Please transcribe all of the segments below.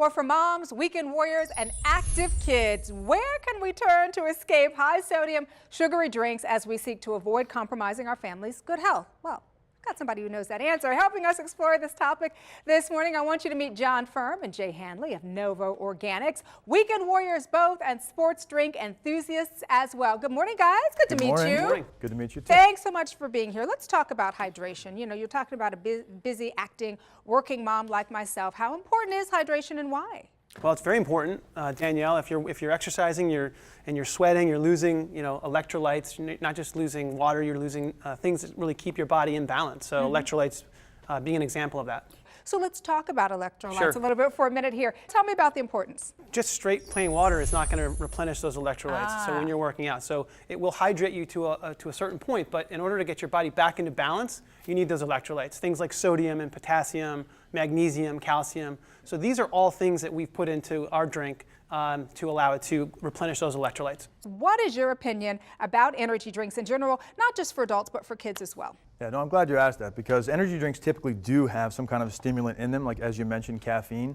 or for moms, weekend warriors, and active kids. Where can we turn to escape high-sodium, sugary drinks as we seek to avoid compromising our family's good health? Well, got somebody who knows that answer. Helping us explore this topic this morning, I want you to meet John Ferm and Jay Hanley of Novo Organics, weekend warriors both and sports drink enthusiasts as well. Good morning, guys. Good to meet you. Good morning. Good to meet you too. Thanks so much for being here. Let's talk about hydration. You know, you're talking about a busy, acting, working mom like myself. How important is hydration and why? Well, it's very important, Danielle. If you're exercising, and you're sweating, you're losing, electrolytes. You're not just losing water, you're losing things that really keep your body in balance. So electrolytes being an example of that. So let's talk about electrolytes a little bit for a minute here. Tell me about the importance. Just straight plain water is not going to replenish those electrolytes. So when you're working out, so it will hydrate you to a certain point, but in order to get your body back into balance, you need those electrolytes. Things like sodium and potassium, magnesium, calcium. So these are all things that we've put into our drink to allow it to replenish those electrolytes. What is your opinion about energy drinks in general, not just for adults, but for kids as well? Yeah, no, I'm glad you asked that because energy drinks typically do have some kind of stimulant in them, like as you mentioned, caffeine.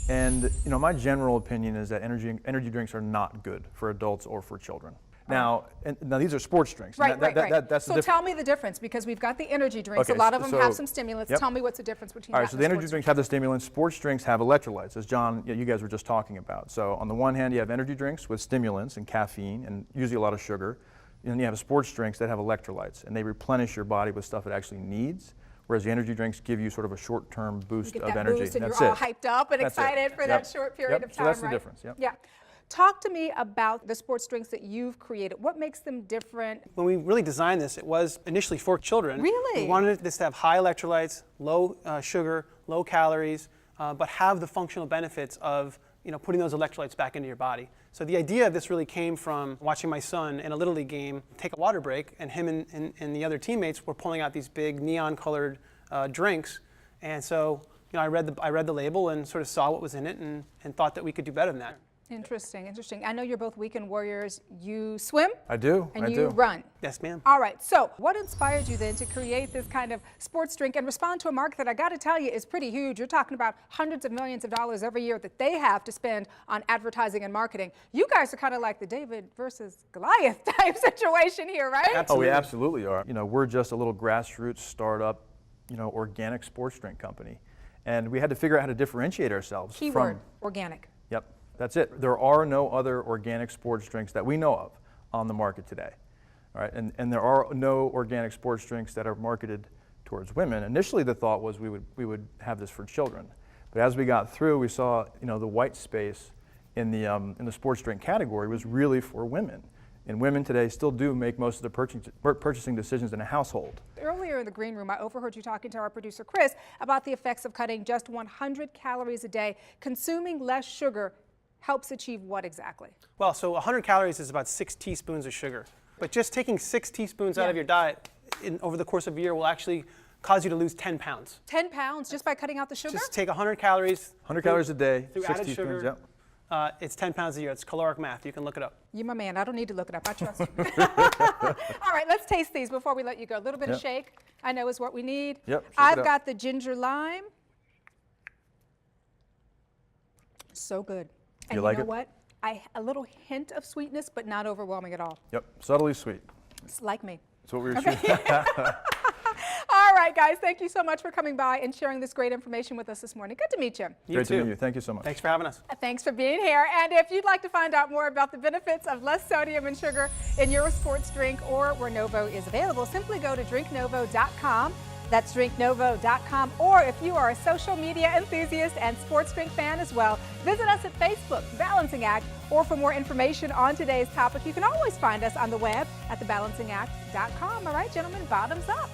And my general opinion is that energy drinks are not good for adults or for children. Now these are sports drinks. Right. That's so tell me the difference, because we've got the energy drinks. Okay, a lot of them have some stimulants. Tell me what's the difference between All right, so the energy drinks have the stimulants. Sports drinks have electrolytes, as John, you guys were just talking about. So on the one hand, you have energy drinks with stimulants and caffeine and usually a lot of sugar. And then you have sports drinks that have electrolytes, and they replenish your body with stuff it actually needs. Whereas the energy drinks give you sort of a short-term boost of energy. Boost and you're all hyped up and excited for that short period of time. So that's the right? difference. Yeah. Talk to me about the sports drinks that you've created. What makes them different? When we really designed this, it was initially for children. Really? We wanted this to have high electrolytes, low sugar, low calories, but have the functional benefits of putting those electrolytes back into your body. So the idea of this really came from watching my son in a Little League game take a water break, and him and the other teammates were pulling out these big neon-colored drinks. And so I read the label and sort of saw what was in it and thought that we could do better than that. Interesting. I know you're both weekend warriors. You swim? I do. And you run? Yes, ma'am. All right. So what inspired you then to create this kind of sports drink and respond to a market that I got to tell you is pretty huge? You're talking about hundreds of millions of dollars every year that they have to spend on advertising and marketing. You guys are kind of like the David versus Goliath type situation here, right? Absolutely. Oh, we absolutely are. We're just a little grassroots startup, organic sports drink company. And we had to figure out how to differentiate ourselves. Keyword, organic. Yep. That's it. There are no other organic sports drinks that we know of on the market today. All right? And there are no organic sports drinks that are marketed towards women. Initially, the thought was we would have this for children. But as we got through, we saw the white space in the sports drink category was really for women. And women today still do make most of the purchasing decisions in a household. Earlier in the green room, I overheard you talking to our producer, Chris, about the effects of cutting just 100 calories a day. Consuming less sugar helps achieve what exactly? Well, so 100 calories is about 6 teaspoons of sugar. But just taking 6 teaspoons out of your diet over the course of a year will actually cause you to lose 10 pounds. 10 pounds just by cutting out the sugar? Just take 100 calories. 100 calories a day, through 6 added teaspoons, sugar. Yep. It's 10 pounds a year. It's caloric math. You can look it up. You're my man. I don't need to look it up. I trust you. All right, let's taste these before we let you go. A little bit of shake, I know, is what we need. Yep. I've got the ginger lime. So good. And you like know it? What? A little hint of sweetness, but not overwhelming at all. Yep, subtly sweet. It's like me. That's what we were shooting. All right, guys, thank you so much for coming by and sharing this great information with us this morning. Good to meet you. Great to meet you. Thank you so much. Thanks for having us. Thanks for being here. And if you'd like to find out more about the benefits of less sodium and sugar in your sports drink or where Novo is available, simply go to drinknovo.com. That's drinknovo.com. Or if you are a social media enthusiast and sports drink fan as well, visit us at Facebook, Balancing Act. Or for more information on today's topic, you can always find us on the web at thebalancingAct.com. All right, gentlemen, bottoms up.